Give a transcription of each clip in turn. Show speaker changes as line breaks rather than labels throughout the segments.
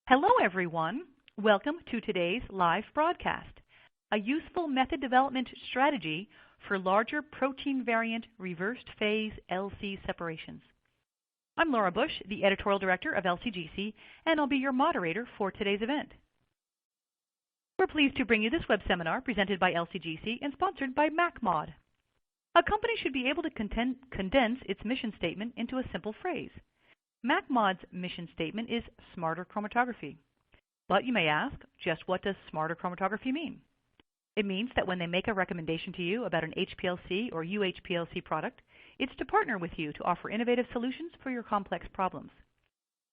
Hello, everyone. Welcome to today's live broadcast, a useful method development strategy for larger protein variant reversed phase LC separations. I'm Laura Bush, the editorial director of LCGC, and I'll be your moderator for today's event. We're pleased to bring you this web seminar presented by LCGC and sponsored by MacMod. A company should be able to condense its mission statement into a simple phrase. MacMod's mission statement is smarter chromatography. But you may ask, just what does smarter chromatography mean? It means that when they make a recommendation to you about an HPLC or UHPLC product, it's to partner with you to offer innovative solutions for your complex problems.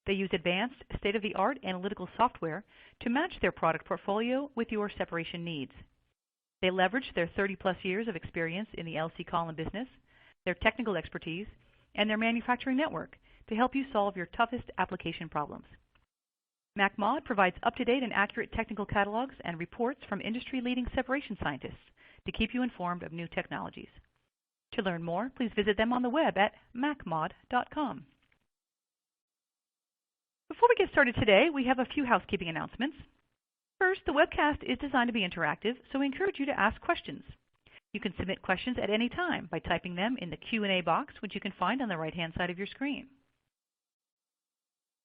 They use advanced, state-of-the-art analytical software to match their product portfolio with your separation needs. They leverage their 30-plus years of experience in the LC column business, their technical expertise, and their manufacturing network to help you solve your toughest application problems. MacMod provides up-to-date and accurate technical catalogs and reports from industry-leading separation scientists to keep you informed of new technologies. To learn more, please visit them on the web at macmod.com. Before we get started today, we have a few housekeeping announcements. First, the webcast is designed to be interactive, so we encourage you to ask questions. You can submit questions at any time by typing them in the Q&A box, which you can find on the right-hand side of your screen.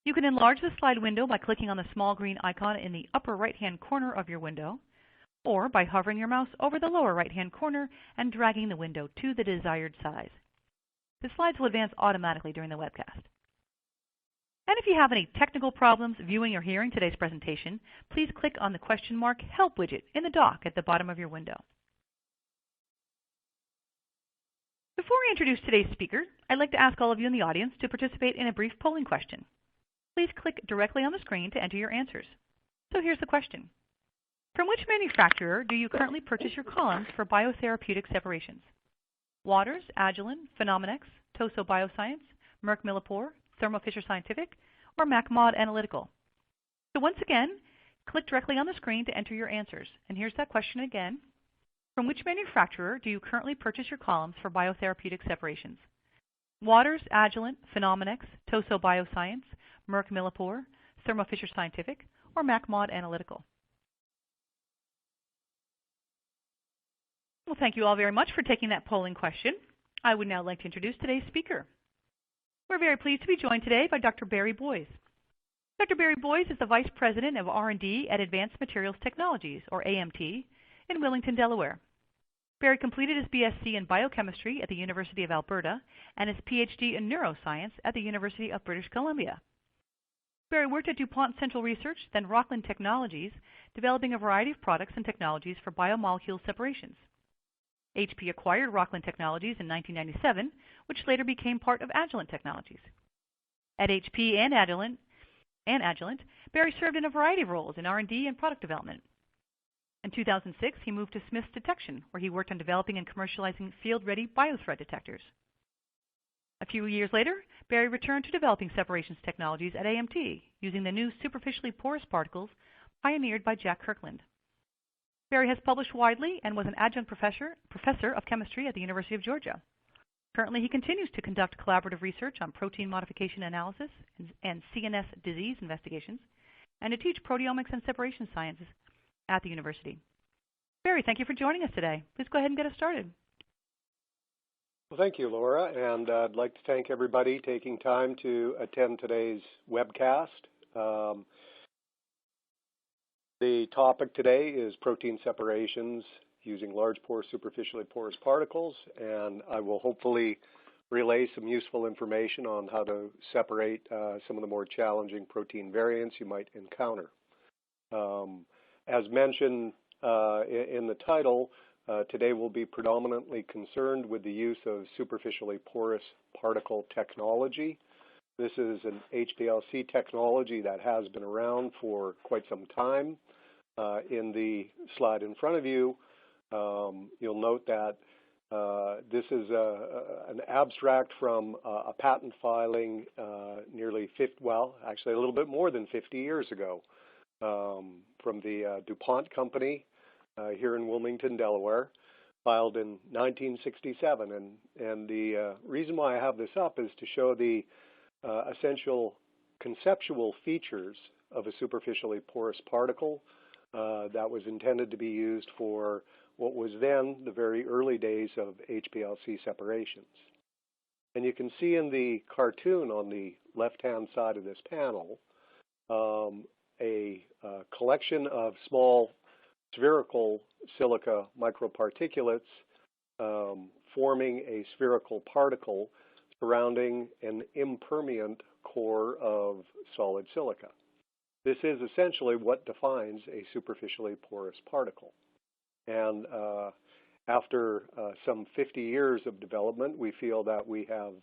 You can enlarge the slide window by clicking on the small green icon in the upper right-hand corner of your window, or by hovering your mouse over the lower right-hand corner and dragging the window to the desired size. The slides will advance automatically during the webcast. And if you have any technical problems viewing or hearing today's presentation, please click on the question mark Help widget in the dock at the bottom of your window. Before we introduce today's speaker, I'd like to ask all of you in the audience to participate in a brief polling question. Please click directly on the screen to enter your answers. So here's the question. From which manufacturer do you currently purchase your columns for biotherapeutic separations? Waters, Agilent, Phenomenex, Toso Bioscience, Merck Millipore, Thermo Fisher Scientific, or MacMod Analytical? So once again, click directly on the screen to enter your answers. And here's that question again. From which manufacturer do you currently purchase your columns for biotherapeutic separations? Waters, Agilent, Phenomenex, Toso Bioscience, Merck Millipore, Thermo Fisher Scientific, or MacMod Analytical? Well, thank you all very much for taking that polling question. I would now like to introduce today's speaker. We're very pleased to be joined today by Dr. Barry Boyes. Dr. Barry Boyes is the Vice President of R&D at Advanced Materials Technologies, or AMT, in Wilmington, Delaware. Barry completed his BSc in Biochemistry at the University of Alberta and his PhD in Neuroscience at the University of British Columbia. Barry worked at DuPont Central Research, then Rockland Technologies, developing a variety of products and technologies for biomolecule separations. HP acquired Rockland Technologies in 1997, which later became part of Agilent Technologies. At HP and Agilent, Barry served in a variety of roles in R&D and product development. In 2006, he moved to Smiths Detection, where he worked on developing and commercializing field-ready biothreat detectors. A few years later, Barry returned to developing separations technologies at AMT, using the new superficially porous particles pioneered by Jack Kirkland. Barry has published widely and was an adjunct professor of chemistry at the University of Georgia. Currently, he continues to conduct collaborative research on protein modification analysis and CNS disease investigations, and to teach proteomics and separation sciences at the university. Barry, thank you for joining us today. Please go ahead and get us started.
Well, thank you, Laura, and I'd like to thank everybody taking time to attend today's webcast. The topic today is protein separations using large pore superficially porous particles, and I will hopefully relay some useful information on how to separate some of the more challenging protein variants you might encounter. As mentioned in the title, today we'll be predominantly concerned with the use of superficially porous particle technology. This is an HPLC technology that has been around for quite some time. In the slide in front of you, you'll note that this is an abstract from a patent filing actually a little bit more than 50 years ago, from the DuPont company here in Wilmington, Delaware, filed in 1967. And the reason why I have this up is to show the essential conceptual features of a superficially porous particle that was intended to be used for what was then the very early days of HPLC separations. And you can see in the cartoon on the left-hand side of this panel a collection of small spherical silica microparticulates forming a spherical particle surrounding an impermeant core of solid silica. This is essentially what defines a superficially porous particle. And after some 50 years of development, we feel that we have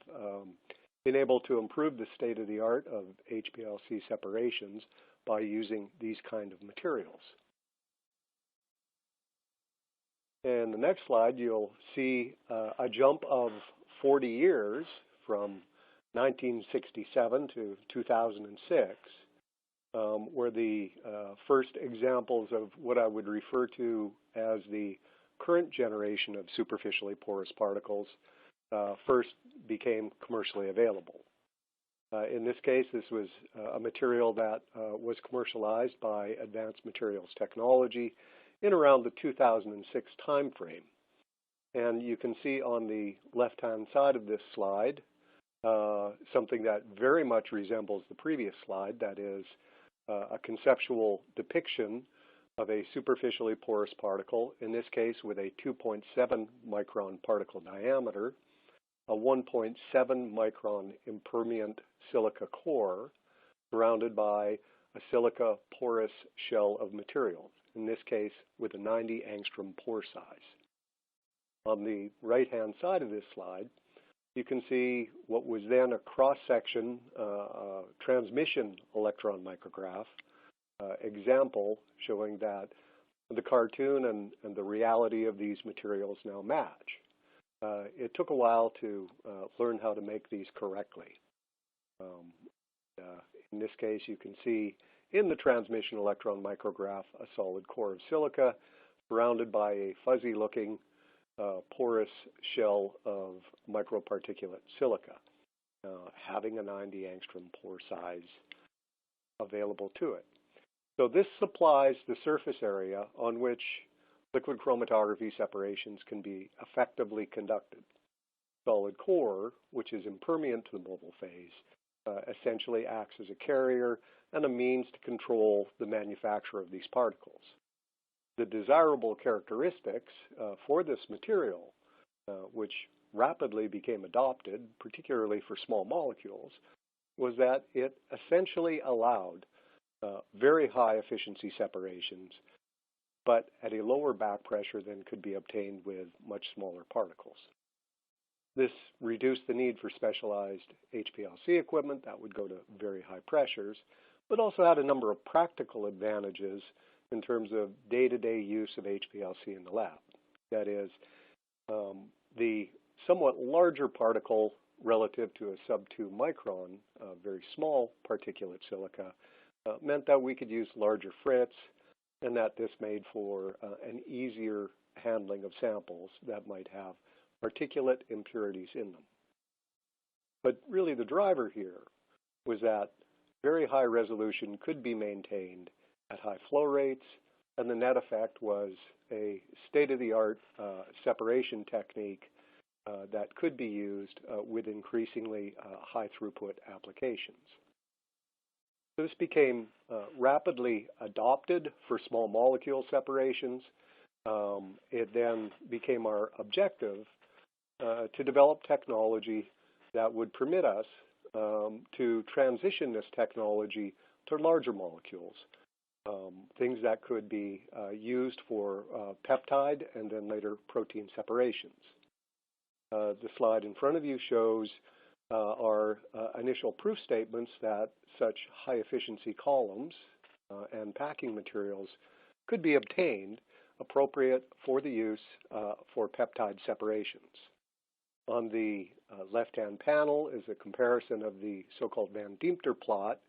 been able to improve the state of the art of HPLC separations by using these kind of materials. In the next slide, you'll see a jump of 40 years from 1967 to 2006, where the first examples of what I would refer to as the current generation of superficially porous particles first became commercially available. In this case, this was a material that was commercialized by Advanced Materials Technology in around the 2006 timeframe. And you can see on the left-hand side of this slide something that very much resembles the previous slide, that is a conceptual depiction of a superficially porous particle, in this case with a 2.7 micron particle diameter, a 1.7 micron impermeant silica core surrounded by a silica porous shell of material, in this case with a 90 angstrom pore size. On the right-hand side of this slide, you can see what was then a cross-section transmission electron micrograph example showing that the cartoon and the reality of these materials now match. It took a while to learn how to make these correctly. In this case, you can see in the transmission electron micrograph a solid core of silica surrounded by a fuzzy-looking porous shell of microparticulate silica, having a 90 angstrom pore size available to it. So this supplies the surface area on which liquid chromatography separations can be effectively conducted. Solid core, which is impermeant to the mobile phase, essentially acts as a carrier and a means to control the manufacture of these particles. The desirable characteristics for this material, which rapidly became adopted, particularly for small molecules, was that it essentially allowed very high efficiency separations, but at a lower back pressure than could be obtained with much smaller particles. This reduced the need for specialized HPLC equipment that would go to very high pressures, but also had a number of practical advantages in terms of day-to-day use of HPLC in the lab. That is, the somewhat larger particle relative to a sub-2 micron, very small particulate silica, meant that we could use larger frits, and that this made for an easier handling of samples that might have particulate impurities in them. But really the driver here was that very high resolution could be maintained at high flow rates, and the net effect was a state-of-the-art separation technique that could be used with increasingly high throughput applications. So this became rapidly adopted for small molecule separations. It then became our objective to develop technology that would permit us to transition this technology to larger molecules, things that could be used for peptide and then later protein separations. The slide in front of you shows our initial proof statements that such high efficiency columns and packing materials could be obtained appropriate for the use for peptide separations. On the left-hand panel is a comparison of the so-called Van Diemter plot,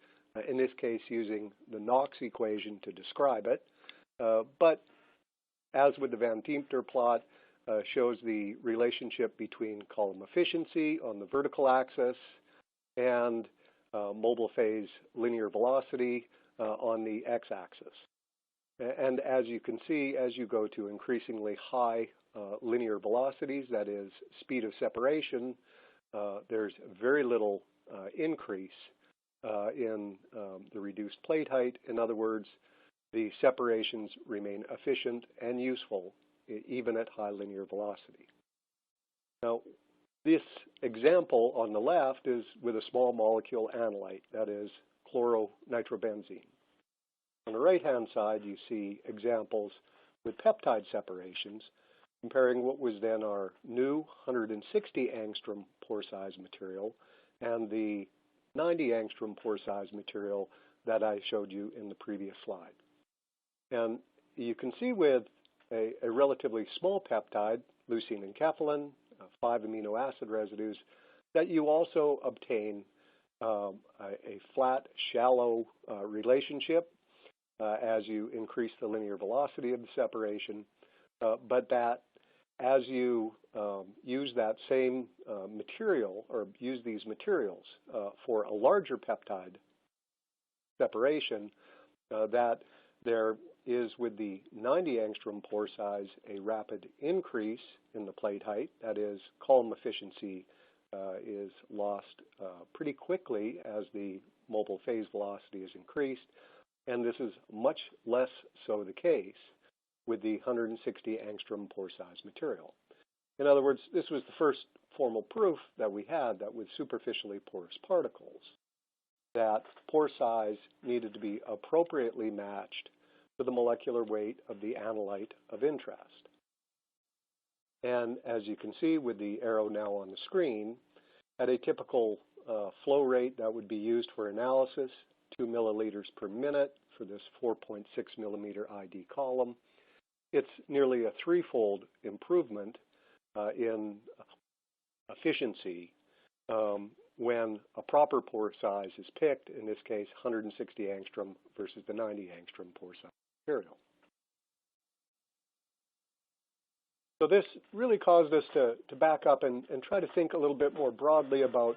in this case using the Knox equation to describe it, but as with the Van Diemter plot, shows the relationship between column efficiency on the vertical axis and mobile phase linear velocity on the x-axis. And as you can see, as you go to increasingly high linear velocities, that is speed of separation, there's very little increase in the reduced plate height. In other words, the separations remain efficient and useful even at high linear velocity. Now, this example on the left is with a small molecule analyte, that is chloronitrobenzene. On the right-hand side, you see examples with peptide separations, comparing what was then our new 160 angstrom pore size material and the 90 angstrom pore size material that I showed you in the previous slide. And you can see with a relatively small peptide, leucine and kephalin, 5 amino acid residues, that you also obtain a flat, shallow relationship as you increase the linear velocity of the separation, but that as you use that same material or use these materials for a larger peptide separation, that there is with the 90 angstrom pore size a rapid increase in the plate height. That is, column efficiency is lost pretty quickly as the mobile phase velocity is increased, and this is much less so the case with the 160 angstrom pore size material. In other words, this was the first formal proof that we had that with superficially porous particles, that pore size needed to be appropriately matched to the molecular weight of the analyte of interest. And as you can see with the arrow now on the screen, at a typical flow rate that would be used for analysis, 2 milliliters per minute for this 4.6 millimeter ID column, it's nearly a threefold improvement in efficiency when a proper pore size is picked, in this case 160 angstrom versus the 90 angstrom pore size material. So this really caused us to back up and try to think a little bit more broadly about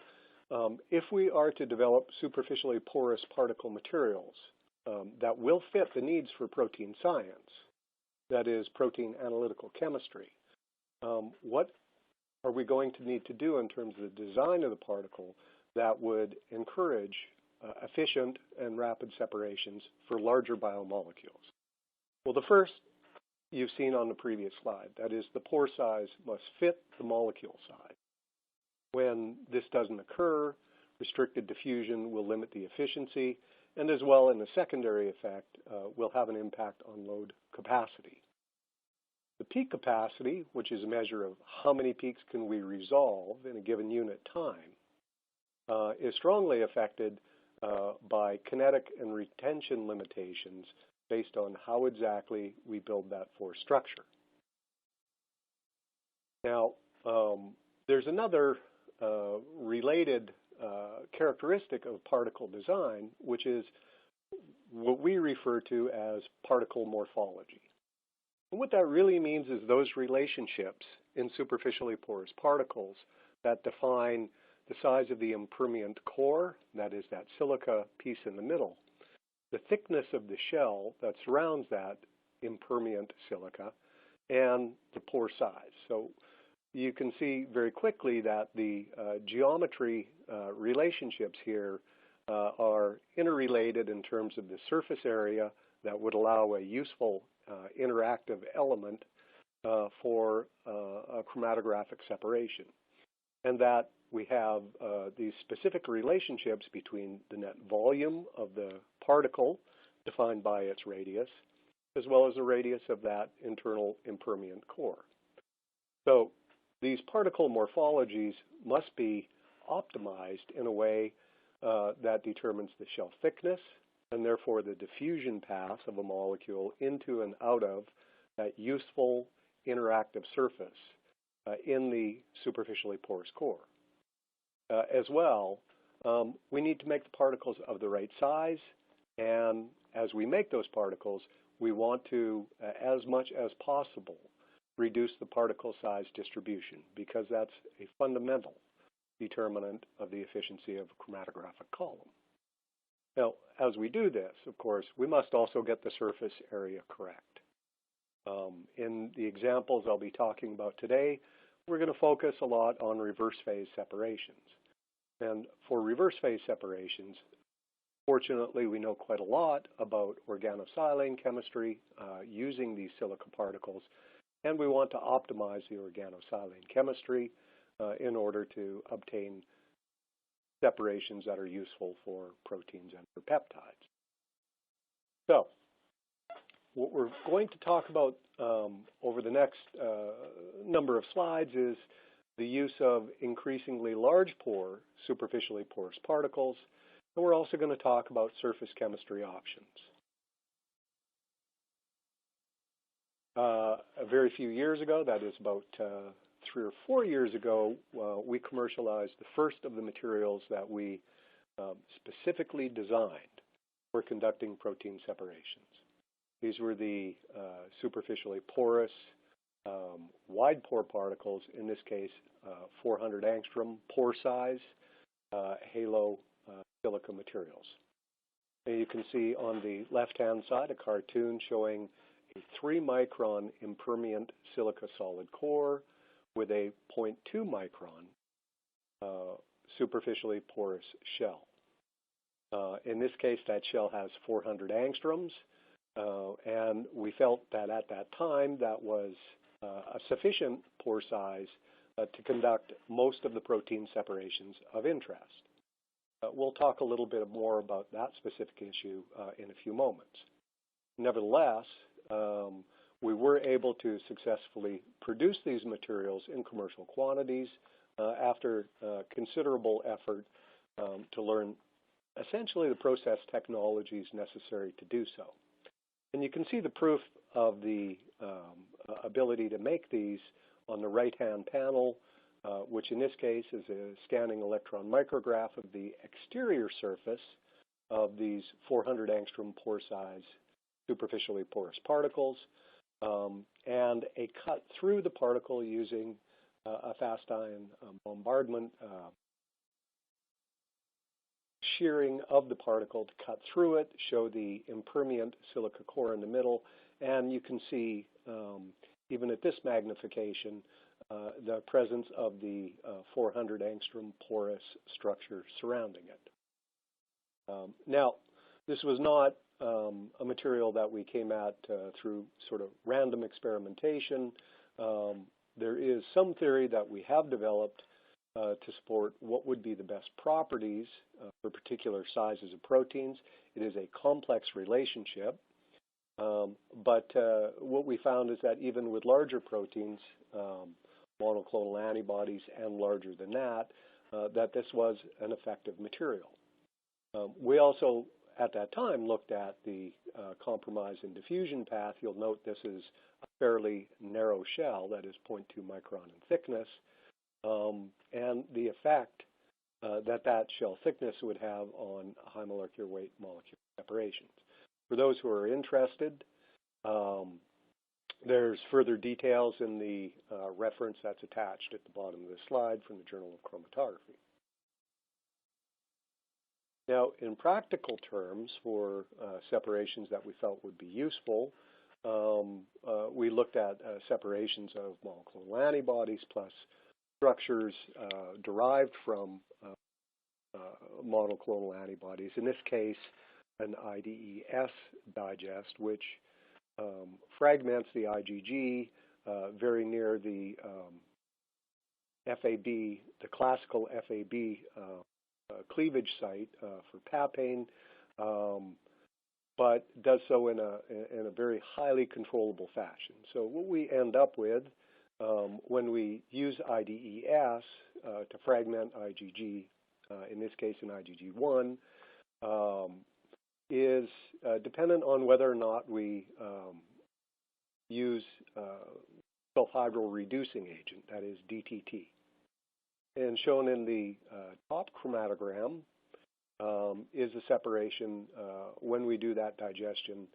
if we are to develop superficially porous particle materials that will fit the needs for protein science, that is protein analytical chemistry, what are we going to need to do in terms of the design of the particle that would encourage efficient and rapid separations for larger biomolecules? Well, the first you've seen on the previous slide, that is the pore size must fit the molecule size. When this doesn't occur, restricted diffusion will limit the efficiency, and as well in the secondary effect will have an impact on load capacity. The peak capacity, which is a measure of how many peaks can we resolve in a given unit time, is strongly affected by kinetic and retention limitations based on how exactly we build that force structure. Now, there's another related characteristic of particle design, which is what we refer to as particle morphology. And what that really means is those relationships in superficially porous particles that define the size of the impermeant core, that is that silica piece in the middle, the thickness of the shell that surrounds that impermeant silica, and the pore size. So you can see very quickly that the geometry relationships here are interrelated in terms of the surface area that would allow a useful interactive element for a chromatographic separation. And that we have these specific relationships between the net volume of the particle, defined by its radius, as well as the radius of that internal impermeant core. So these particle morphologies must be optimized in a way that determines the shell thickness and therefore the diffusion path of a molecule into and out of that useful interactive surface in the superficially porous core. As well, we need to make the particles of the right size, and as we make those particles, we want to, as much as possible, reduce the particle size distribution, because that's a fundamental determinant of the efficiency of a chromatographic column. Now, as we do this, of course, we must also get the surface area correct. In the examples I'll be talking about today, we're going to focus a lot on reverse phase separations. And for reverse phase separations, fortunately, we know quite a lot about organosilane chemistry using these silica particles, and we want to optimize the organosilane chemistry in order to obtain separations that are useful for proteins and for peptides. So, what we're going to talk about over the next number of slides is the use of increasingly large pore, superficially porous particles, and we're also going to talk about surface chemistry options. A very few years ago, that is about 3 or 4 years ago, we commercialized the first of the materials that we specifically designed for conducting protein separations. These were the superficially porous wide pore particles, in this case 400 angstrom pore size halo silica materials. And you can see on the left-hand side a cartoon showing a 3-micron impermeant silica solid core with a 0.2 micron superficially porous shell. In this case, that shell has 400 angstroms, and we felt that at that time that was a sufficient pore size to conduct most of the protein separations of interest. We'll talk a little bit more about that specific issue in a few moments. Nevertheless, we were able to successfully produce these materials in commercial quantities after considerable effort to learn essentially the process technologies necessary to do so. And you can see the proof of the ability to make these on the right-hand panel, which in this case is a scanning electron micrograph of the exterior surface of these 400 angstrom pore size superficially porous particles, and a cut through the particle using a fast ion bombardment shearing of the particle to cut through it, show the impermeant silica core in the middle, and you can see, even at this magnification, the presence of the 400 angstrom porous structure surrounding it. Now, this was not a material that we came at through sort of random experimentation. There is some theory that we have developed to support what would be the best properties for particular sizes of proteins. It is a complex relationship, but what we found is that even with larger proteins, monoclonal antibodies and larger than that, that this was an effective material. We also, at that time, looked at the compromise and diffusion path. You'll note this is a fairly narrow shell, that is 0.2 micron in thickness, and the effect that shell thickness would have on high molecular weight molecule separations. For those who are interested, there's further details in the reference that's attached at the bottom of the slide from the Journal of Chromatography. Now, in practical terms, for separations that we felt would be useful, we looked at separations of monoclonal antibodies plus structures derived from monoclonal antibodies. In this case, an IDES digest, which fragments the IgG very near the FAB, the classical FAB cleavage site for papain, but does so in a very highly controllable fashion. So what we end up with when we use IDES to fragment IgG, in this case in IgG1, is dependent on whether or not we use sulfhydryl reducing agent, that is DTT. And shown in the top chromatogram is the separation when we do that digestion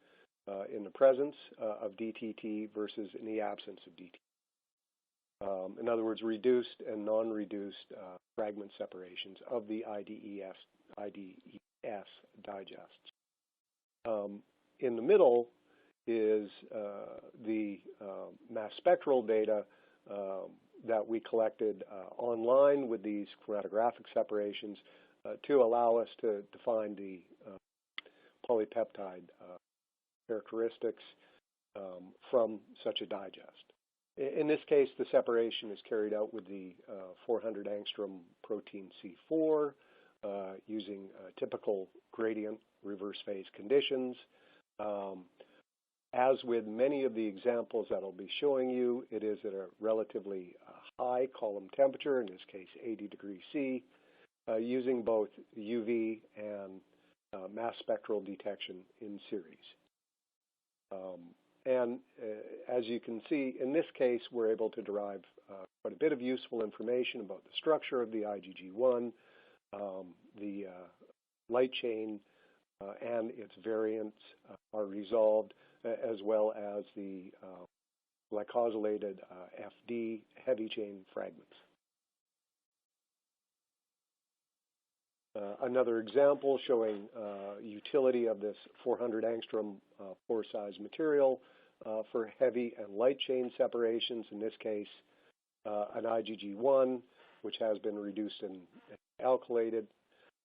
in the presence of DTT versus in the absence of DTT. In other words, reduced and non-reduced fragment separations of the IDES IDES digests. In the middle is the mass spectral data that we collected online with these chromatographic separations to allow us to define the polypeptide characteristics from such a digest. In this case, the separation is carried out with the 400 angstrom protein C4 using typical gradient reverse phase conditions. As with many of the examples that I'll be showing you, it is at a relatively high column temperature, in this case 80 degrees C, using both UV and mass spectral detection in series. As you can see, in this case, we're able to derive quite a bit of useful information about the structure of the IgG1, the light chain and its variants are resolved, as well as the glycosylated FD heavy chain fragments. Another example showing utility of this 400 angstrom pore size material for heavy and light chain separations, in this case an IgG1 which has been reduced and alkylated,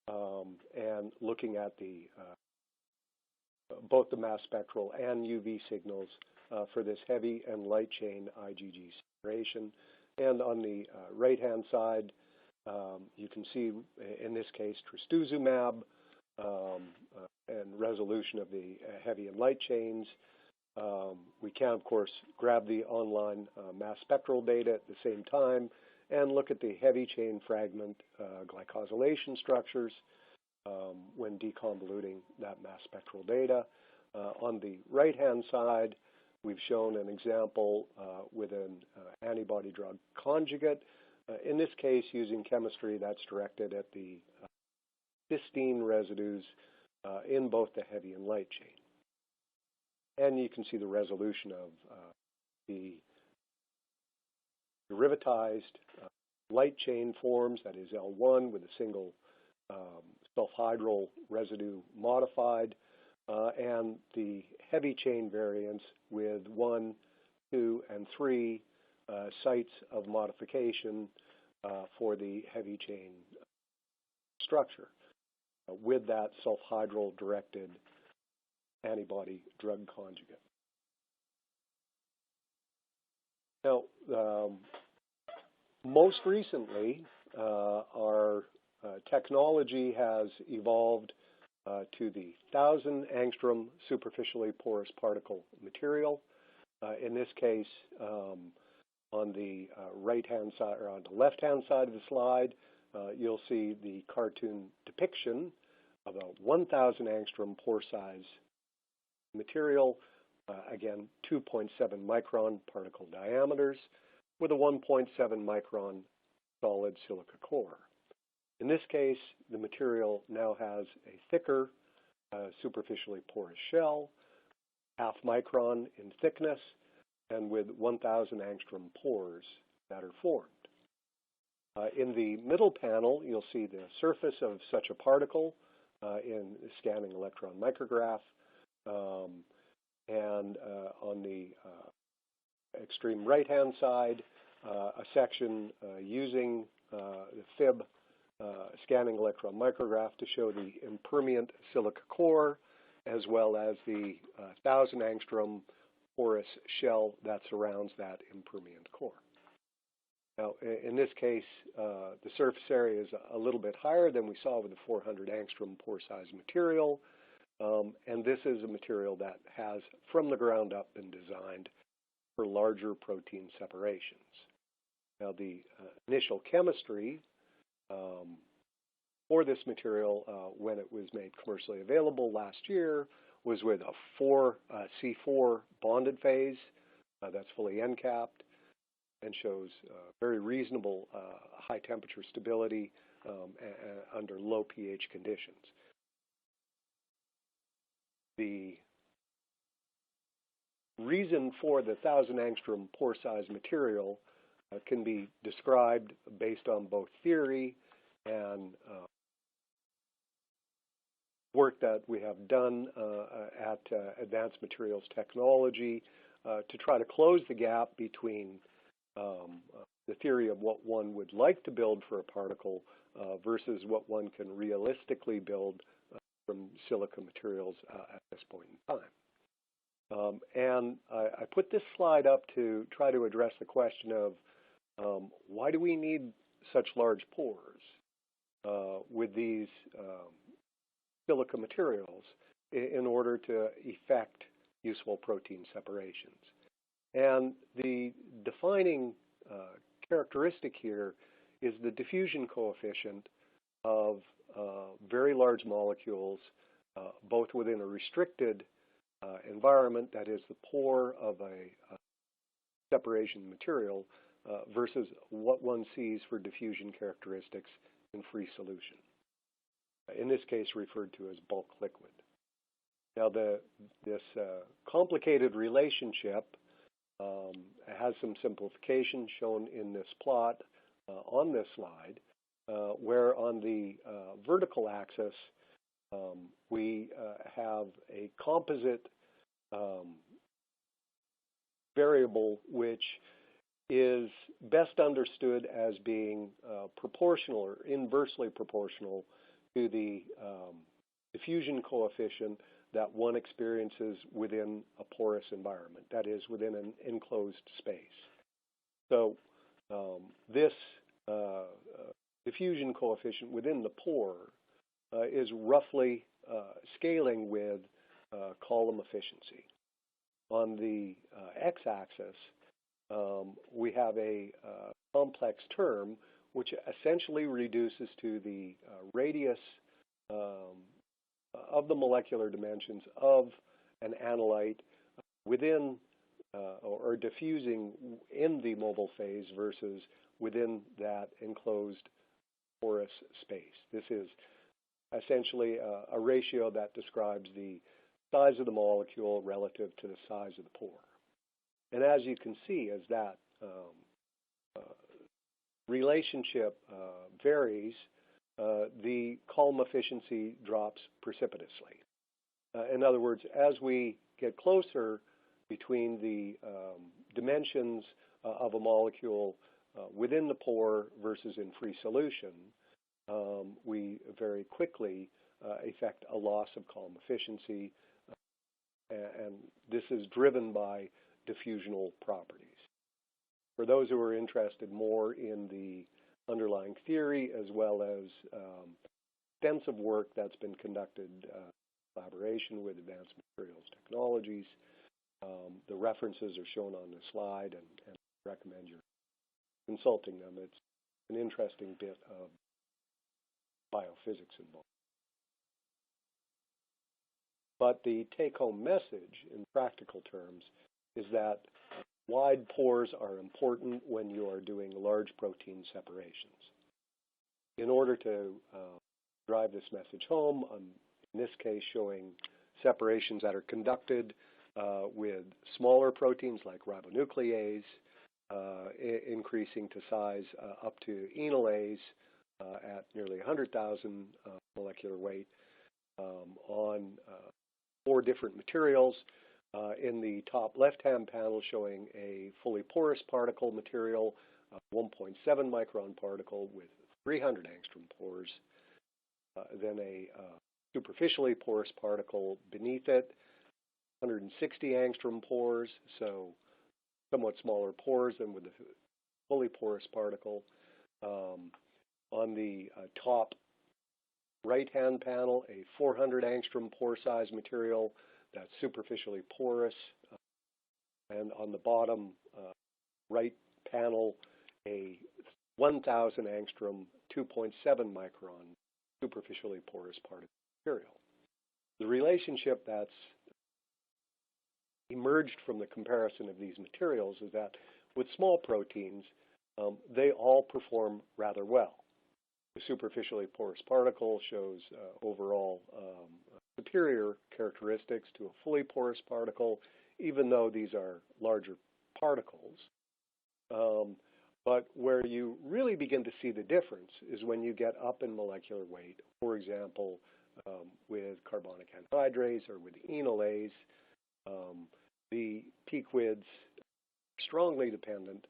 and looking at the both the mass spectral and UV signals for this heavy and light chain IgG separation. And on the right-hand side, you can see, in this case, trastuzumab and resolution of the heavy and light chains. We can, of course, grab the online mass spectral data at the same time and look at the heavy chain fragment glycosylation structures when deconvoluting that mass spectral data. On the right-hand side, we've shown an example with an antibody-drug conjugate, in this case using chemistry that's directed at the cysteine residues in both the heavy and light chain. And you can see the resolution of the derivatized light chain forms, that is L1 with a single sulfhydryl residue modified, and the heavy chain variants with 1, 2, and 3 sites of modification for the heavy chain structure with that sulfhydryl directed antibody drug conjugate. Now, most recently, our technology has evolved to the 1,000 angstrom superficially porous particle material. In this case, on the right-hand side, or on the left-hand side of the slide, you'll see the cartoon depiction of a 1,000 angstrom pore size material, again 2.7 micron particle diameters with a 1.7 micron solid silica core. In this case, the material now has a thicker superficially porous shell, half micron in thickness, and with 1,000 angstrom pores that are formed. In the middle panel, you'll see the surface of such a particle in the scanning electron micrograph, and on the extreme right-hand side, a section using the Fib scanning electron micrograph to show the impermeant silica core, as well as the 1,000 angstrom porous shell that surrounds that impermeant core. Now, in this case, the surface area is a little bit higher than we saw with the 400 angstrom pore size material, and this is a material that has, from the ground up, been designed for larger protein separations. Now, the initial chemistry for this material, when it was made commercially available last year, was with a C4 bonded phase that's fully end-capped and shows very reasonable high temperature stability under low pH conditions. The reason for the 1,000 angstrom pore size material can be described based on both theory and work that we have done at Advanced Materials Technology to try to close the gap between the theory of what one would like to build for a particle versus what one can realistically build from silica materials at this point in time. And I put this slide up to try to address the question of why do we need such large pores with these silica materials in order to effect useful protein separations. And the defining characteristic here is the diffusion coefficient of very large molecules, both within a restricted environment, that is the pore of a separation material, versus what one sees for diffusion characteristics in free solution. In this case, referred to as bulk liquid. Now, this complicated relationship has some simplification shown in this plot on this slide, where on the vertical axis we have a composite variable which is best understood as being proportional or inversely proportional to the diffusion coefficient that one experiences within a porous environment, that is, within an enclosed space. So this diffusion coefficient within the pore is roughly scaling with column efficiency. On the x-axis, we have a complex term which essentially reduces to the radius of the molecular dimensions of an analyte within or diffusing in the mobile phase versus within that enclosed porous space. This is essentially a ratio that describes the size of the molecule relative to the size of the pore. And as you can see, as that relationship varies, the column efficiency drops precipitously. In other words, as we get closer between the dimensions of a molecule within the pore versus in free solution, we very quickly effect a loss of column efficiency, and this is driven by diffusional properties. For those who are interested more in the underlying theory as well as extensive work that's been conducted in collaboration with Advanced Materials Technologies, the references are shown on the slide, and I recommend you consulting them. It's an interesting bit of biophysics involved. But the take-home message in practical terms is that wide pores are important when you are doing large protein separations. In order to drive this message home, I'm in this case showing separations that are conducted with smaller proteins like ribonuclease, increasing to size up to enolase at nearly 100,000 molecular weight on 4 different materials. In the top left-hand panel showing a fully porous particle material, a 1.7 micron particle with 300 angstrom pores, then a superficially porous particle beneath it, 160 angstrom pores, so somewhat smaller pores than with the fully porous particle. On the top right-hand panel, a 400 angstrom pore size material that's superficially porous, and on the bottom right panel, a 1,000 angstrom, 2.7 micron superficially porous particle material. The relationship that's emerged from the comparison of these materials is that with small proteins, they all perform rather well. The superficially porous particle shows overall superior characteristics to a fully porous particle, even though these are larger particles. But where you really begin to see the difference is when you get up in molecular weight, for example, with carbonic anhydrase or with enolase. The peak widths strongly dependent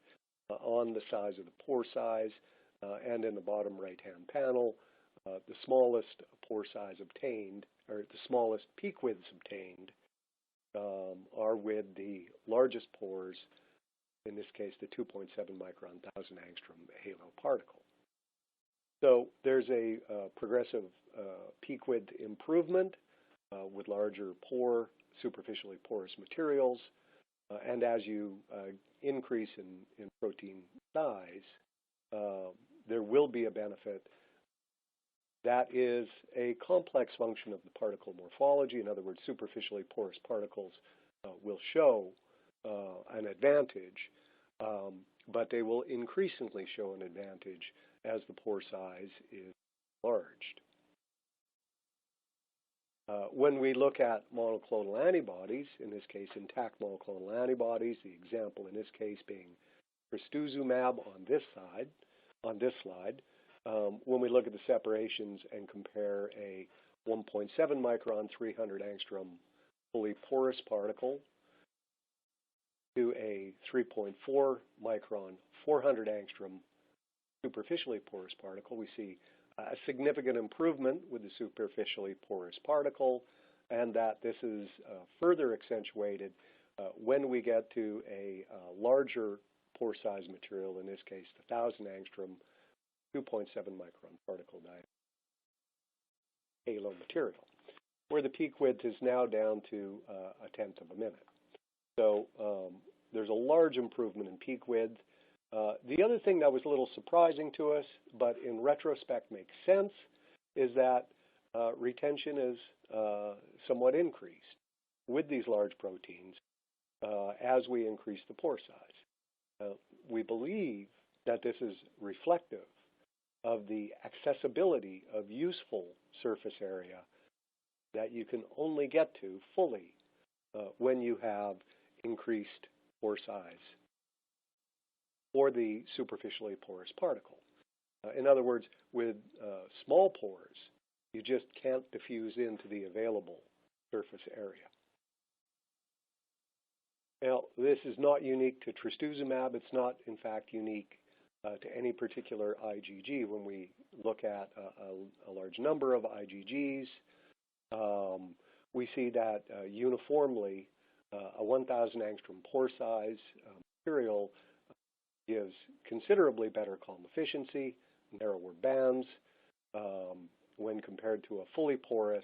on the size of the pore size, and in the bottom right-hand panel, the smallest pore size obtained, or the smallest peak widths obtained, are with the largest pores, in this case the 2.7 micron 1,000 angstrom halo particle. So there's a progressive peak width improvement with larger pore, superficially porous materials, and as you increase in protein size, there will be a benefit. That is a complex function of the particle morphology. In other words, superficially porous particles will show an advantage, but they will increasingly show an advantage as the pore size is enlarged. When we look at monoclonal antibodies, in this case intact monoclonal antibodies, the example in this case being trastuzumab on this slide, when we look at the separations and compare a 1.7 micron 300 angstrom fully porous particle to a 3.4 micron 400 angstrom superficially porous particle, we see a significant improvement with the superficially porous particle, and that this is further accentuated when we get to a larger pore size material, in this case the 1,000 angstrom 2.7 micron particle diameter halo material, where the peak width is now down to a tenth of a minute. So there's a large improvement in peak width. The other thing that was a little surprising to us, but in retrospect makes sense, is that retention is somewhat increased with these large proteins as we increase the pore size. We believe that this is reflective of the accessibility of useful surface area that you can only get to fully when you have increased pore size or the superficially porous particle. In other words, with small pores, you just can't diffuse into the available surface area. Now, this is not unique to trastuzumab. It's not, in fact, unique to any particular IgG. When we look at a large number of IgGs, we see that uniformly a 1,000 angstrom pore size material gives considerably better column efficiency, narrower bands, when compared to a fully porous,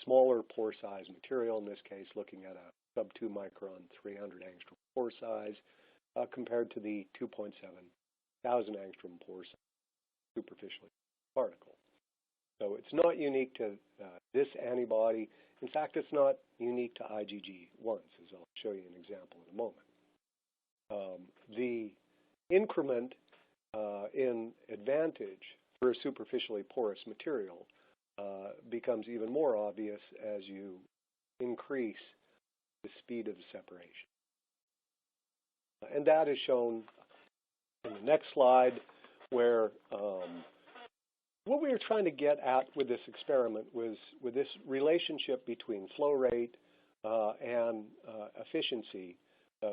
smaller pore size material, in this case looking at a sub 2 micron 300 angstrom pore size, compared to the 2.7 1,000 angstrom pore size superficially particle. So it's not unique to this antibody. In fact, it's not unique to IgG1s, as I'll show you an example in a moment. The increment in advantage for a superficially porous material becomes even more obvious as you increase the speed of the separation. And that is shown in the next slide, where what we were trying to get at with this experiment was with this relationship between flow rate and efficiency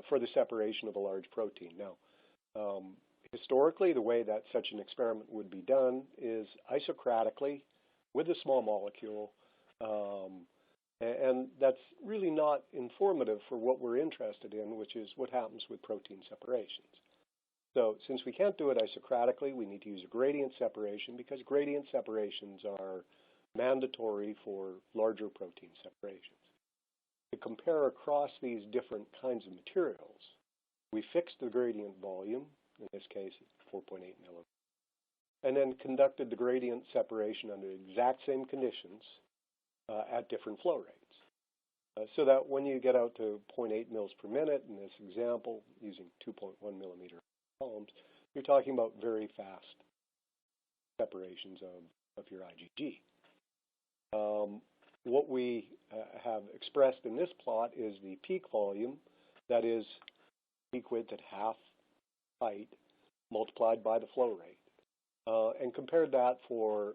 for the separation of a large protein. Now, historically, the way that such an experiment would be done is isocratically with a small molecule, and that's really not informative for what we're interested in, which is what happens with protein separations. So since we can't do it isocratically, we need to use a gradient separation, because gradient separations are mandatory for larger protein separations. To compare across these different kinds of materials, we fixed the gradient volume, in this case 4.8 milliliters, and then conducted the gradient separation under the exact same conditions at different flow rates. So that when you get out to 0.8 mils per minute, in this example, using 2.1 millimeter columns, you're talking about very fast separations of your IgG. What we have expressed in this plot is the peak volume, that is peak width at half height multiplied by the flow rate, and compared that for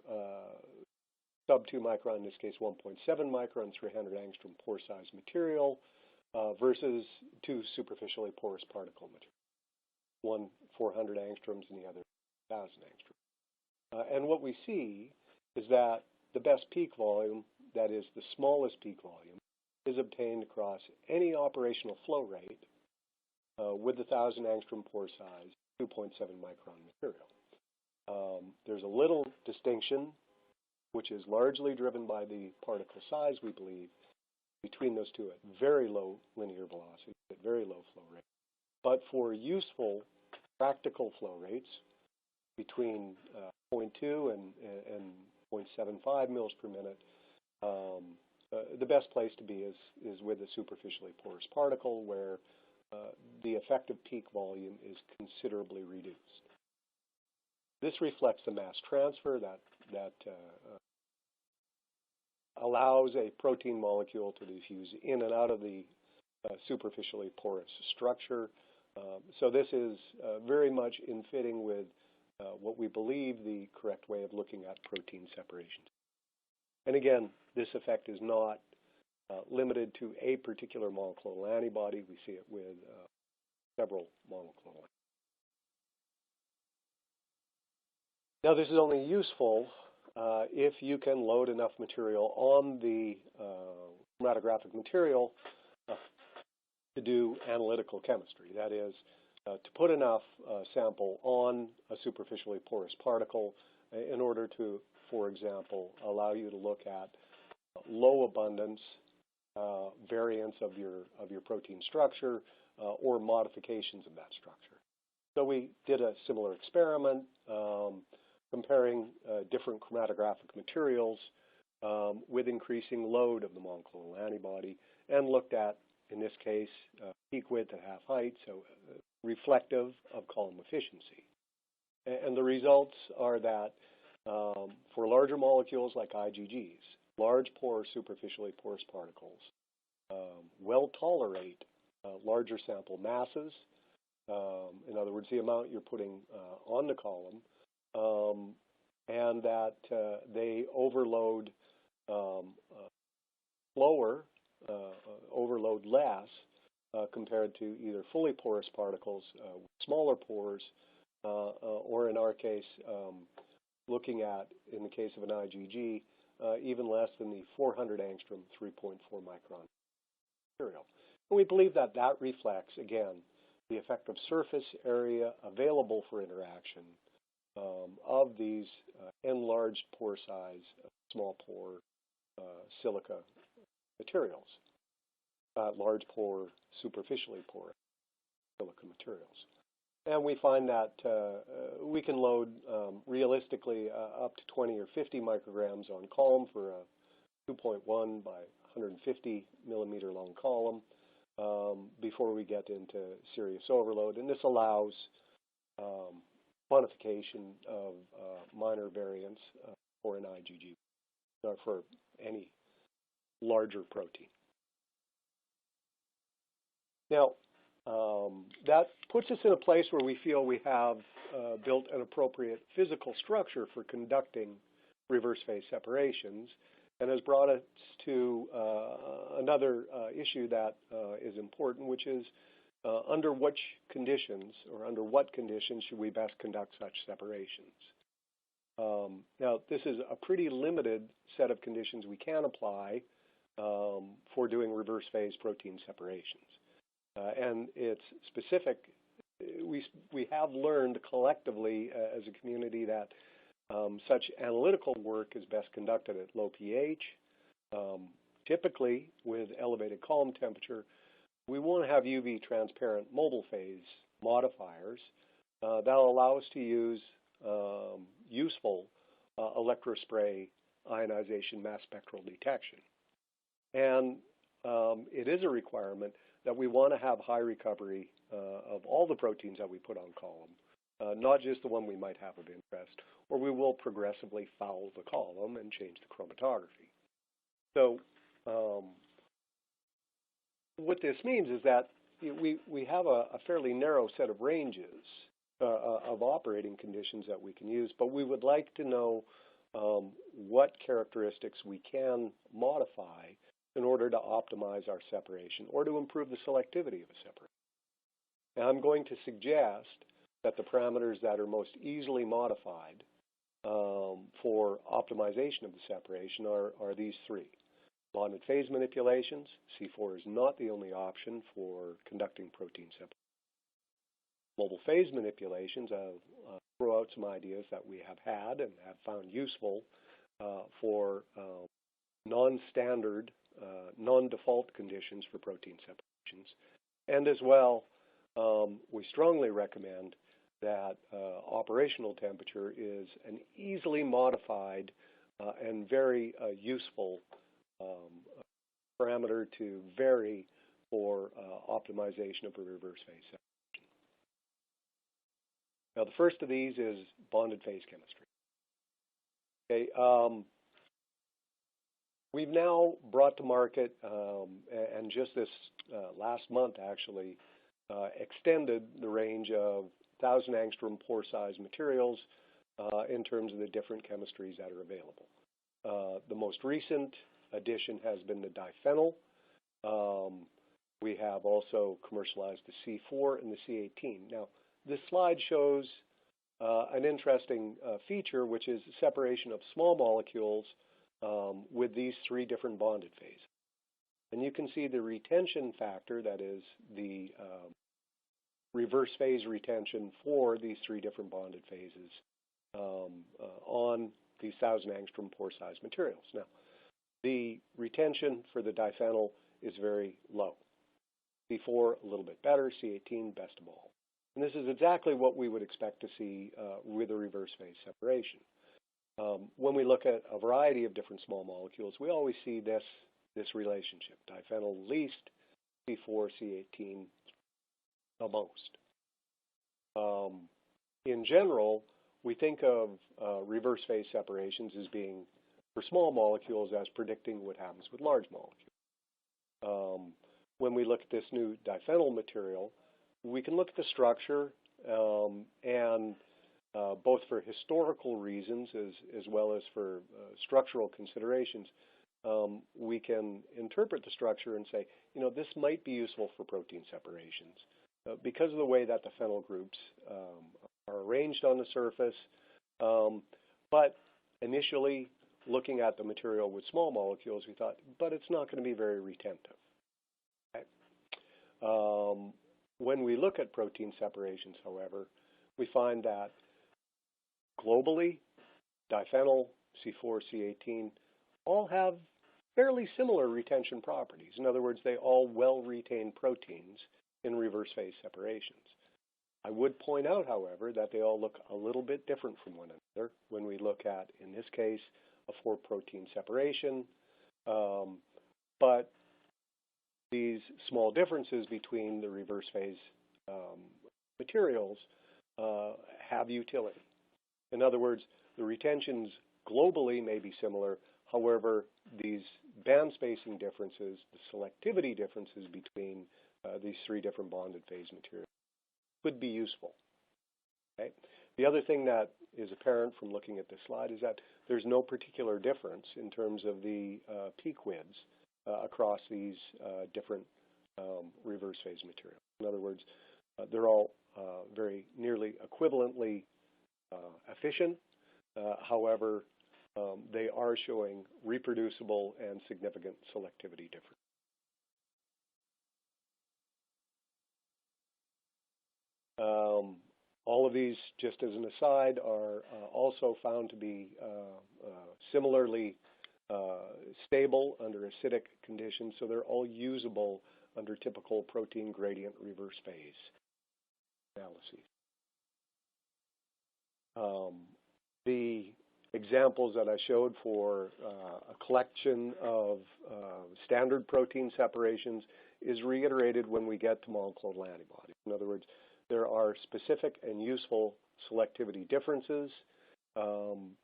sub 2 micron, in this case 1.7 micron, 300 angstrom pore size material versus two superficially porous particle materials, one 400 angstroms and the other 1,000 angstroms. And what we see is that the best peak volume, that is the smallest peak volume, is obtained across any operational flow rate with the 1,000 angstrom pore size, 2.7 micron material. There's a little distinction, which is largely driven by the particle size, we believe, between those two at very low linear velocity, at very low flow rate. But for useful practical flow rates between 0.2 and 0.75 mils per minute, the best place to be is with a superficially porous particle where the effective peak volume is considerably reduced. This reflects the mass transfer that allows a protein molecule to diffuse in and out of the superficially porous structure. So this is very much in fitting with what we believe the correct way of looking at protein separation. And again, this effect is not limited to a particular monoclonal antibody. We see it with several monoclonal antibodies. Now, this is only useful if you can load enough material on the chromatographic material to do analytical chemistry. That is, to put enough sample on a superficially porous particle in order to, for example, allow you to look at low abundance variants of your protein structure or modifications of that structure. So we did a similar experiment comparing different chromatographic materials with increasing load of the monoclonal antibody and looked at, in this case, peak width at half height, so reflective of column efficiency. And the results are that for larger molecules like IgGs, large pore, superficially porous particles well tolerate larger sample masses. In other words, the amount you're putting on the column, and that they overload slower, overload less compared to either fully porous particles with smaller pores, or in our case, looking at, in the case of an IgG, even less than the 400 angstrom 3.4 micron material. And we believe that that reflects, again, the effective surface area available for interaction of these enlarged pore size, small pore silica materials, large pore, superficially porous silica materials. And we find that we can load realistically up to 20 or 50 micrograms on column for a 2.1 by 150 millimeter long column before we get into serious overload. And this allows quantification of minor variants for an IgG, or for any larger protein. Now, that puts us in a place where we feel we have built an appropriate physical structure for conducting reverse phase separations, and has brought us to another issue that is important, which is under which conditions, or under what conditions, should we best conduct such separations? Now, this is a pretty limited set of conditions we can apply for doing reverse phase protein separations. And it's specific. We have learned collectively as a community that such analytical work is best conducted at low pH. Typically, with elevated column temperature, we want to have UV transparent mobile phase modifiers that will allow us to use useful electrospray ionization mass spectral detection. And it is a requirement that we want to have high recovery of all the proteins that we put on column, not just the one we might have of interest, or we will progressively foul the column and change the chromatography. So what this means is that we have a fairly narrow set of ranges of operating conditions that we can use, but we would like to know what characteristics we can modify in order to optimize our separation or to improve the selectivity of a separation. And I'm going to suggest that the parameters that are most easily modified for optimization of the separation are these three. Bonded phase manipulations. C4 is not the only option for conducting protein separation. Mobile phase manipulations, I'll throw out some ideas that we have had and have found useful for non-standard, non-default conditions for protein separations. And as well, we strongly recommend that operational temperature is an easily modified and very useful parameter to vary for optimization of a reverse phase separation. Now, the first of these is bonded phase chemistry. Okay, we've now brought to market, and just this last month actually, extended the range of 1,000 angstrom pore size materials in terms of the different chemistries that are available. The most recent addition has been the diphenyl. We have also commercialized the C4 and the C18. Now, this slide shows an interesting feature, which is the separation of small molecules with these three different bonded phases. And you can see the retention factor, that is the reverse phase retention for these three different bonded phases on these 1,000 angstrom pore size materials. Now, the retention for the diphenyl is very low. C4 a little bit better, C18 best of all. And this is exactly what we would expect to see with a reverse phase separation. When we look at a variety of different small molecules, we always see this relationship, diphenyl least, C4, C18 the most. In general, we think of reverse phase separations as being, for small molecules, as predicting what happens with large molecules. When we look at this new diphenyl material, we can look at the structure and both for historical reasons as well as for structural considerations, we can interpret the structure and say, you know, this might be useful for protein separations because of the way that the phenyl groups are arranged on the surface. But initially, looking at the material with small molecules, we thought, but it's not going to be very retentive. Okay? When we look at protein separations, however, we find that globally, diphenyl, C4, C18, all have fairly similar retention properties. In other words, they all well retain proteins in reverse phase separations. I would point out, however, that they all look a little bit different from one another when we look at, in this case, a 4-protein separation. But these small differences between the reverse phase materials have utility. In other words, the retentions globally may be similar. However, these band spacing differences, the selectivity differences between these three different bonded phase materials could be useful. Okay? The other thing that is apparent from looking at this slide is that there's no particular difference in terms of the peak widths across these different reverse phase materials. In other words, they're all very nearly equivalently efficient. However, they are showing reproducible and significant selectivity difference. All of these, just as an aside, are also found to be similarly stable under acidic conditions, so they're all usable under typical protein gradient reverse phase analyses. The examples that I showed for a collection of standard protein separations is reiterated when we get to monoclonal antibodies. In other words, there are specific and useful selectivity differences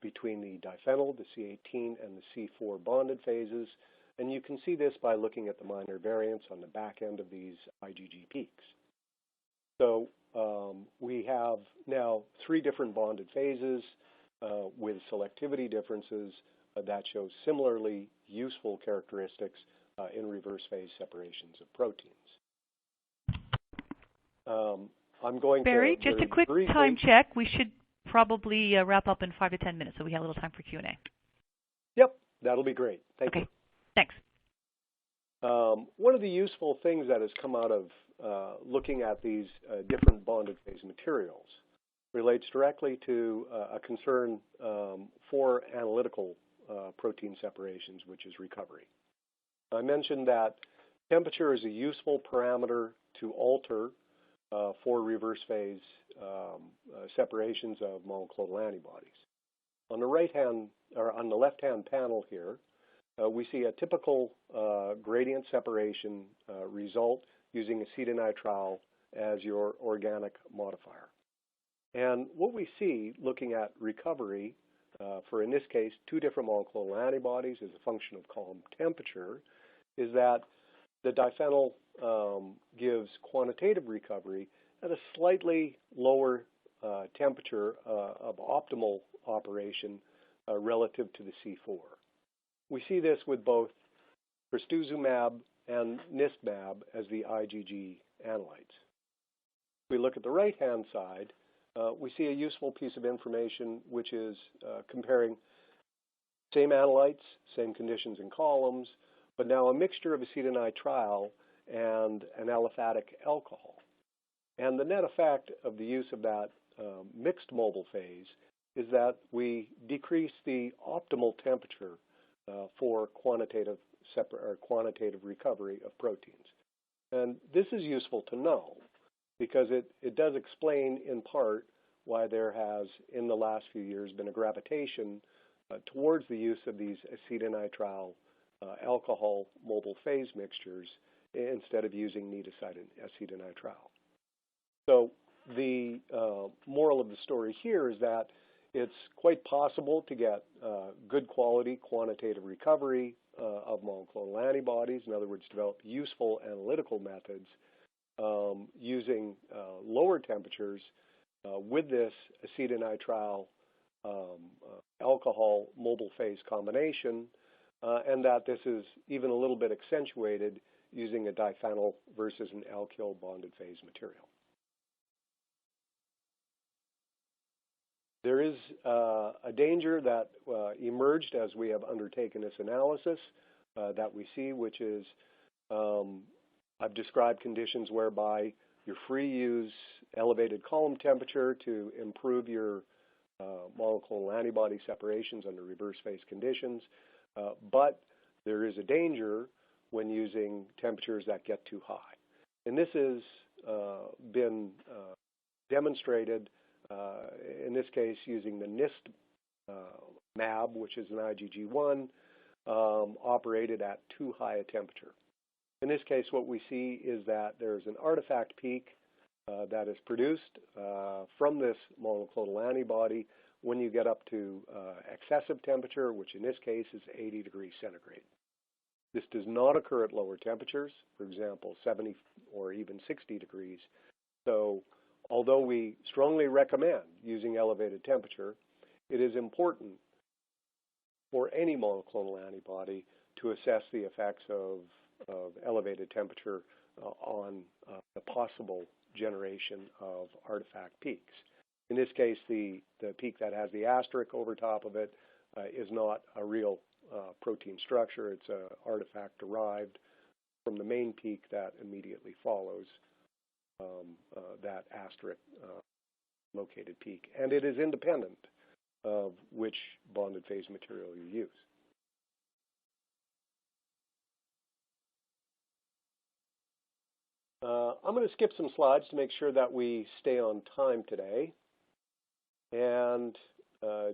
between the diphenyl, the C18, and the C4 bonded phases, and you can see this by looking at the minor variants on the back end of these IgG peaks. So we have now 3 different bonded phases with selectivity differences that show similarly useful characteristics in reverse phase separations of proteins. I'm going
Barry,
to
just a quick
briefly,
time check. We should probably wrap up in 5 to 10 minutes, so we have a little time for Q&A.
Yep, that'll be great. Thank you.
Okay, thanks.
One of the useful things that has come out of looking at these different bonded phase materials relates directly to a concern for analytical protein separations, which is recovery. I mentioned that temperature is a useful parameter to alter for reverse phase separations of monoclonal antibodies. On the left-hand panel here, we see a typical gradient separation result using acetonitrile as your organic modifier. And what we see looking at recovery for, in this case, 2 different monoclonal antibodies as a function of column temperature is that the diphenyl gives quantitative recovery at a slightly lower temperature of optimal operation relative to the C4. We see this with both trastuzumab and nismab as the IgG analytes. If we look at the right-hand side, we see a useful piece of information which is comparing same analytes, same conditions in columns, but now a mixture of acetonitrile and an aliphatic alcohol. And the net effect of the use of that mixed mobile phase is that we decrease the optimal temperature for quantitative recovery of proteins. And this is useful to know because it does explain in part why there has, in the last few years, been a gravitation towards the use of these acetonitrile alcohol mobile phase mixtures instead of using neat acetonitrile. So the moral of the story here is that it's quite possible to get good quality quantitative recovery of monoclonal antibodies, in other words, develop useful analytical methods using lower temperatures with this acetonitrile alcohol mobile phase combination, and that this is even a little bit accentuated using a diphenyl versus an alkyl bonded phase material. There is a danger that emerged as we have undertaken this analysis that we see, which is I've described conditions whereby you're free to use elevated column temperature to improve your monoclonal antibody separations under reverse phase conditions, but there is a danger when using temperatures that get too high. And this has been demonstrated in this case using the nismab, which is an IgG1, operated at too high a temperature. In this case, what we see is that there's an artifact peak that is produced from this monoclonal antibody when you get up to excessive temperature, which in this case is 80 degrees centigrade. This does not occur at lower temperatures, for example, 70 or even 60 degrees. So although we strongly recommend using elevated temperature, it is important for any monoclonal antibody to assess the effects of elevated temperature on the possible generation of artifact peaks. In this case, the peak that has the asterisk over top of it is not a real protein structure. It's an artifact derived from the main peak that immediately follows that asterisk located peak. And it is independent of which bonded phase material you use. I'm going to skip some slides to make sure that we stay on time today and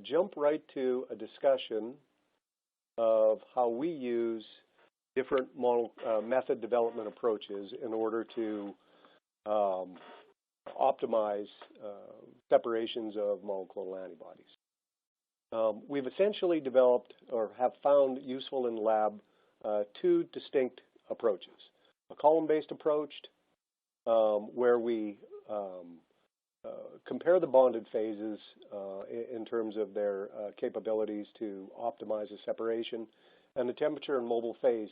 jump right to a discussion of how we use different method development approaches in order to optimize separations of monoclonal antibodies. We've essentially developed or have found useful in the lab 2 distinct approaches. A column-based approach where we compare the bonded phases in terms of their capabilities to optimize a separation, and the temperature and mobile phase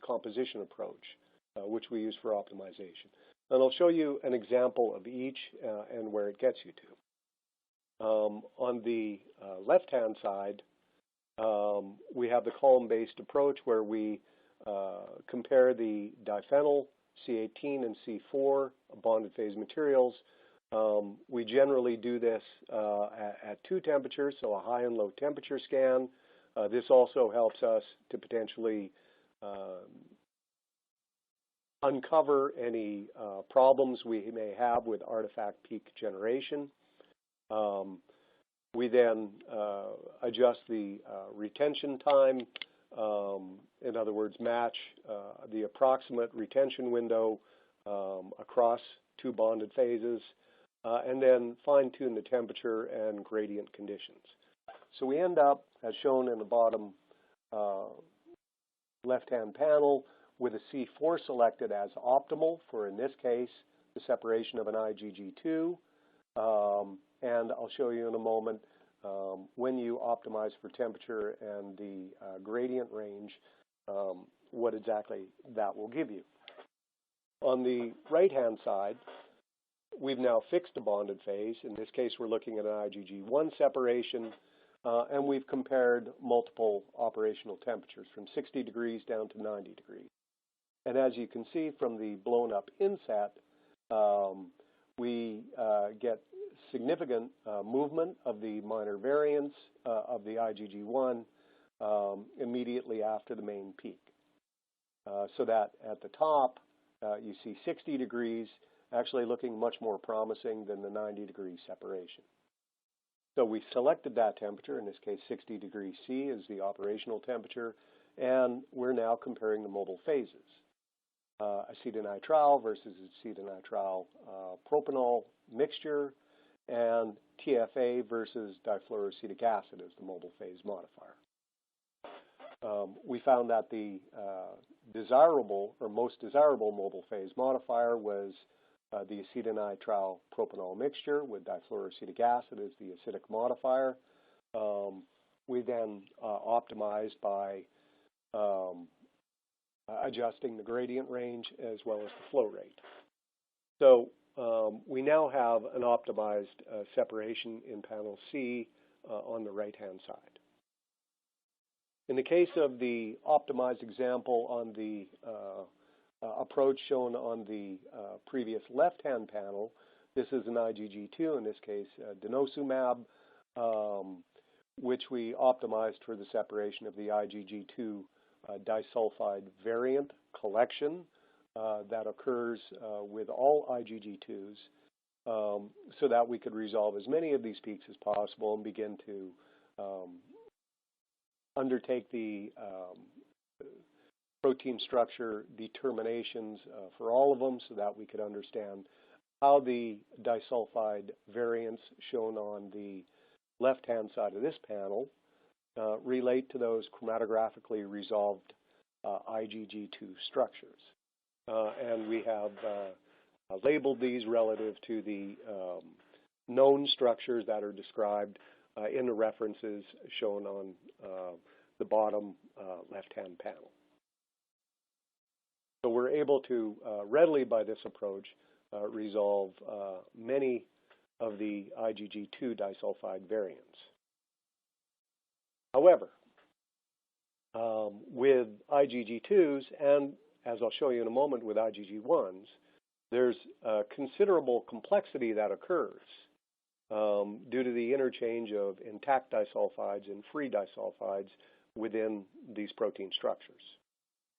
composition approach, which we use for optimization. And I'll show you an example of each and where it gets you to. On the left-hand side, we have the column-based approach where we compare the diphenyl, C18 and C4 bonded phase materials. We generally do this at two temperatures, so a high and low temperature scan. This also helps us to potentially uncover any problems we may have with artifact peak generation. We then adjust the retention time, in other words, match the approximate retention window across two bonded phases, and then fine-tune the temperature and gradient conditions. So we end up, as shown in the bottom left-hand panel, with a C4 selected as optimal for, in this case, the separation of an IgG2. And I'll show you in a moment when you optimize for temperature and the gradient range, what exactly that will give you. On the right-hand side, we've now fixed a bonded phase. In this case, we're looking at an IgG1 separation, and we've compared multiple operational temperatures from 60 degrees down to 90 degrees. And as you can see from the blown-up inset, we get significant movement of the minor variance of the IgG1 immediately after the main peak. So that at the top, you see 60 degrees actually looking much more promising than the 90-degree separation. So we selected that temperature, in this case 60 degrees C is the operational temperature, and we're now comparing the mobile phases. Acetonitrile versus acetonitrile propanol mixture, and TFA versus difluoroacetic acid as the mobile phase modifier. We found that the desirable or most desirable mobile phase modifier was the acetonitrile propanol mixture with difluoroacetic acid as the acidic modifier. We then optimized by adjusting the gradient range as well as the flow rate. So we now have an optimized separation in panel C on the right-hand side. In the case of the optimized example on the approach shown on the previous left-hand panel, this is an IgG2, in this case denosumab, which we optimized for the separation of the IgG2 disulfide variant collection that occurs with all IgG2s, so that we could resolve as many of these peaks as possible and begin to undertake the protein structure determinations for all of them so that we could understand how the disulfide variants shown on the left-hand side of this panel relate to those chromatographically resolved IgG2 structures. And we have labeled these relative to the known structures that are described in the references shown on the bottom left-hand panel. So we're able to readily, by this approach, resolve many of the IgG2 disulfide variants. However, with IgG2s, and as I'll show you in a moment with IgG1s, there's considerable complexity that occurs due to the interchange of intact disulfides and free disulfides within these protein structures.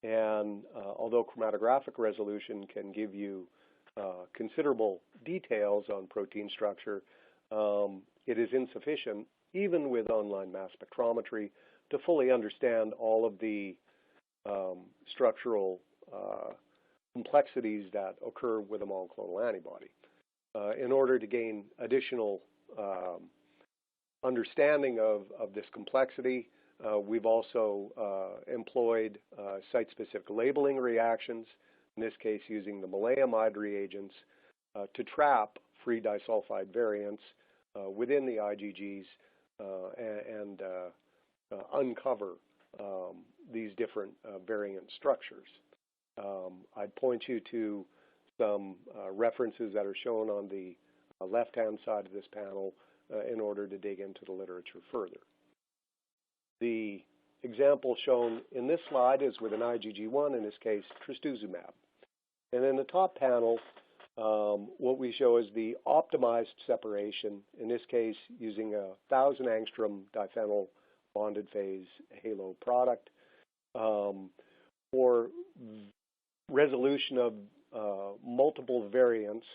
And although chromatographic resolution can give you considerable details on protein structure, it is insufficient, even with online mass spectrometry, to fully understand all of the structural complexities that occur with a monoclonal antibody. In order to gain additional understanding of this complexity, we've also employed site-specific labeling reactions, in this case using the maleimide reagents, to trap free disulfide variants within the IgGs and uncover these different variant structures. I'd point you to some references that are shown on the left-hand side of this panel in order to dig into the literature further. The example shown in this slide is with an IgG1, in this case, trastuzumab. And in the top panel, what we show is the optimized separation, in this case using a 1,000 angstrom diphenyl bonded phase halo product for resolution of multiple variants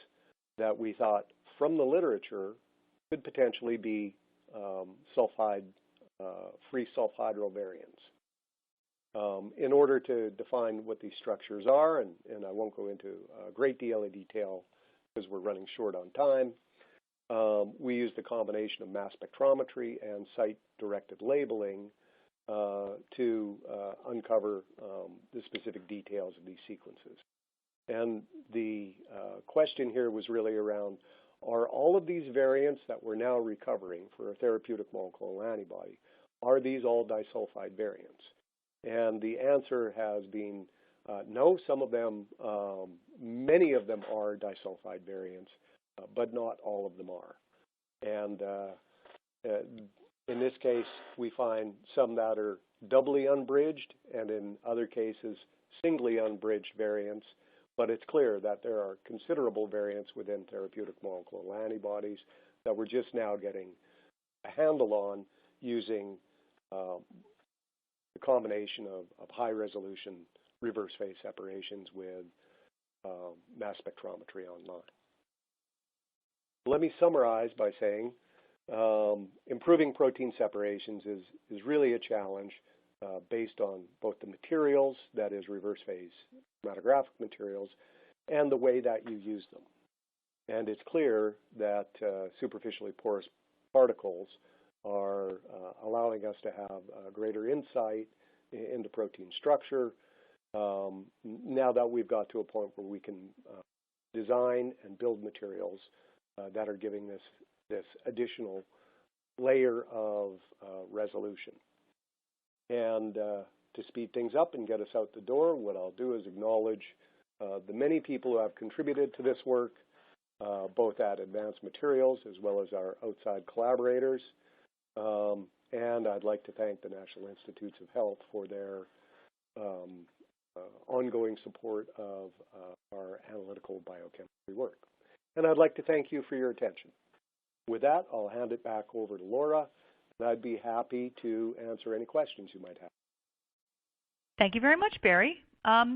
that we thought from the literature could potentially be free sulfhydryl variants. In order to define what these structures are, and I won't go into a great deal of detail because we're running short on time, we used a combination of mass spectrometry and site-directed labeling to uncover the specific details of these sequences. And the question here was really around, are all of these variants that we're now recovering for a therapeutic monoclonal antibody, are these all disulfide variants? And the answer has been no. Some of them, many of them are disulfide variants, but not all of them are. And in this case, we find some that are doubly unbridged, and in other cases, singly unbridged variants. But it's clear that there are considerable variants within therapeutic monoclonal antibodies that we're just now getting a handle on using the combination of high-resolution reverse phase separations with mass spectrometry online. Let me summarize by saying improving protein separations is really a challenge based on both the materials, that is reverse phase chromatographic materials, and the way that you use them. And it's clear that superficially porous particles are allowing us to have greater insight into protein structure now that we've got to a point where we can design and build materials that are giving this additional layer of resolution. And to speed things up and get us out the door, what I'll do is acknowledge the many people who have contributed to this work, both at Advanced Materials as well as our outside collaborators. And I'd like to thank the National Institutes of Health for their ongoing support of our analytical biochemistry work. And I'd like to thank you for your attention. With that, I'll hand it back over to Laura, and I'd be happy to answer any questions you might have.
Thank you very much, Barry.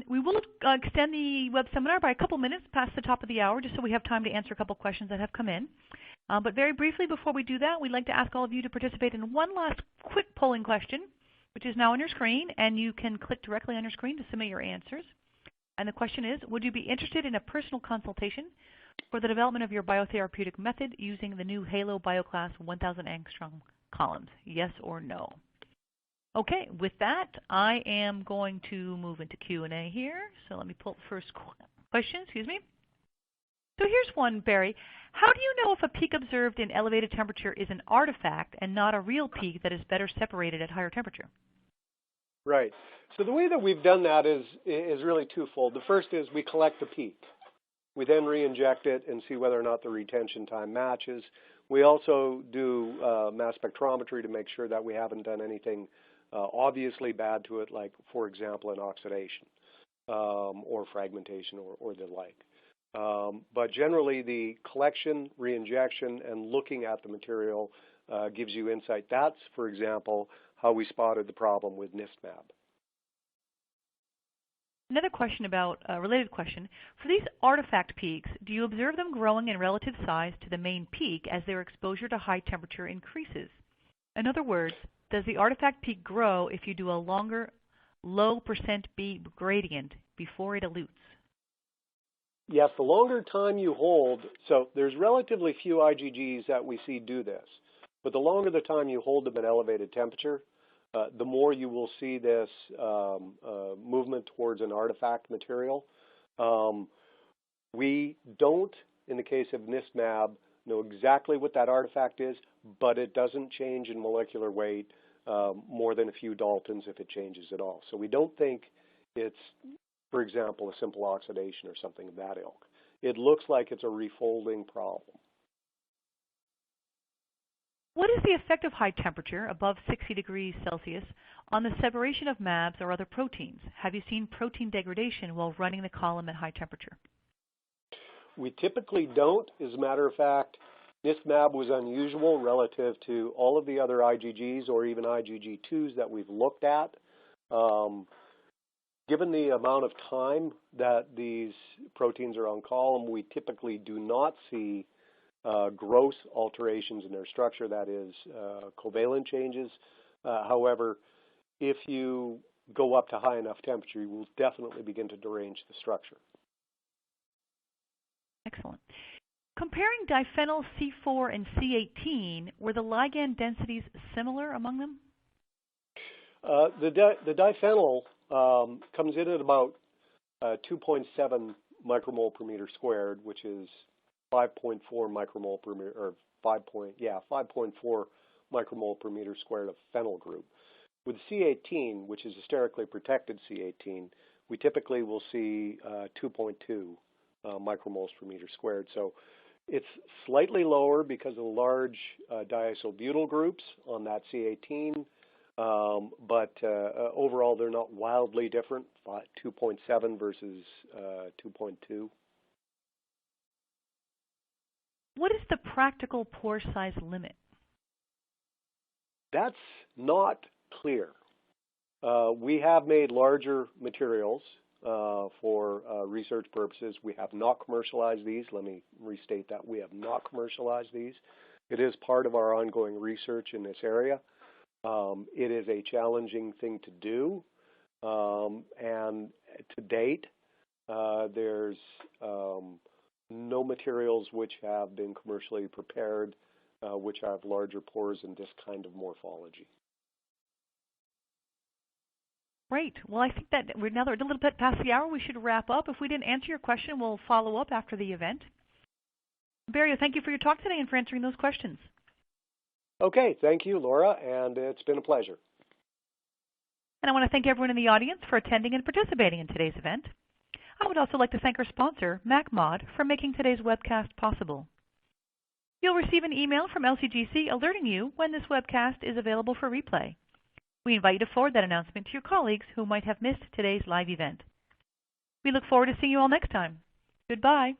We will extend the web seminar by a couple minutes past the top of the hour, just so we have time to answer a couple questions that have come in. But very briefly, before we do that, we'd like to ask all of you to participate in one last quick polling question, which is now on your screen, and you can click directly on your screen to submit your answers. And the question is, would you be interested in a personal consultation for the development of your biotherapeutic method using the new Halo BioClass 1000 angstrom columns? Yes or no? Okay, with that, I am going to move into Q&A here. So let me pull the first question, So here's one, Barry. How do you know if a peak observed in elevated temperature is an artifact and not a real peak that is better separated at higher temperature?
Right. So the way that we've done that is really twofold. The first is we collect the peak. We then re-inject it and see whether or not the retention time matches. We also do mass spectrometry to make sure that we haven't done anything obviously bad to it, like, for example, an oxidation or fragmentation or the like. But generally, the collection, re-injection, and looking at the material gives you insight. That's, for example, how we spotted the problem with NISTMAB.
Another question about a related question. For these artifact peaks, do you observe them growing in relative size to the main peak as their exposure to high temperature increases? In other words, does the artifact peak grow if you do a longer low %B gradient before it elutes?
Yes, the longer time you hold, so there's relatively few IgGs that we see do this, but the longer the time you hold them at elevated temperature, the more you will see this movement towards an artifact material. We don't in the case of NISMAB, know exactly what that artifact is, but it doesn't change in molecular weight more than a few daltons if it changes at all. So we don't think it's, for example, a simple oxidation or something of that ilk. It looks like it's a refolding problem.
What is the effect of high temperature, above 60 degrees Celsius, on the separation of MABs or other proteins? Have you seen protein degradation while running the column at high temperature?
We typically don't. As a matter of fact, NISMAB was unusual relative to all of the other IgGs or even IgG2s that we've looked at. Given the amount of time that these proteins are on column, we typically do not see gross alterations in their structure, that is, covalent changes. However, if you go up to high enough temperature, you will definitely begin to derange the structure.
Excellent. Comparing diphenyl C4 and C18, were the ligand densities similar among them?
The diphenyl comes in at about 2.7 micromole per meter squared, which is 5.4 micromole per meter, or 5.4 micromole per meter squared of phenyl group. With C18, which is a sterically protected C18, we typically will see 2.2 micromoles per meter squared. So it's slightly lower because of the large diisobutyl groups on that C18, but overall they're not wildly different, 2.7 versus 2.2.
What is the practical pore size limit?
That's not clear. We have made larger materials for research purposes. We have not commercialized these. Let me restate that. We have not commercialized these. It is part of our ongoing research in this area. It is a challenging thing to do, and to date, there's no materials which have been commercially prepared which have larger pores in this kind of morphology.
Great. Well, I think that we're now a little bit past the hour. We should wrap up. If we didn't answer your question, we'll follow up after the event. Barry, thank you for your talk today and for answering those questions.
Okay. Thank you, Laura, and it's been a pleasure.
And I want to thank everyone in the audience for attending and participating in today's event. I would also like to thank our sponsor, MacMod, for making today's webcast possible. You'll receive an email from LCGC alerting you when this webcast is available for replay. We invite you to forward that announcement to your colleagues who might have missed today's live event. We look forward to seeing you all next time. Goodbye.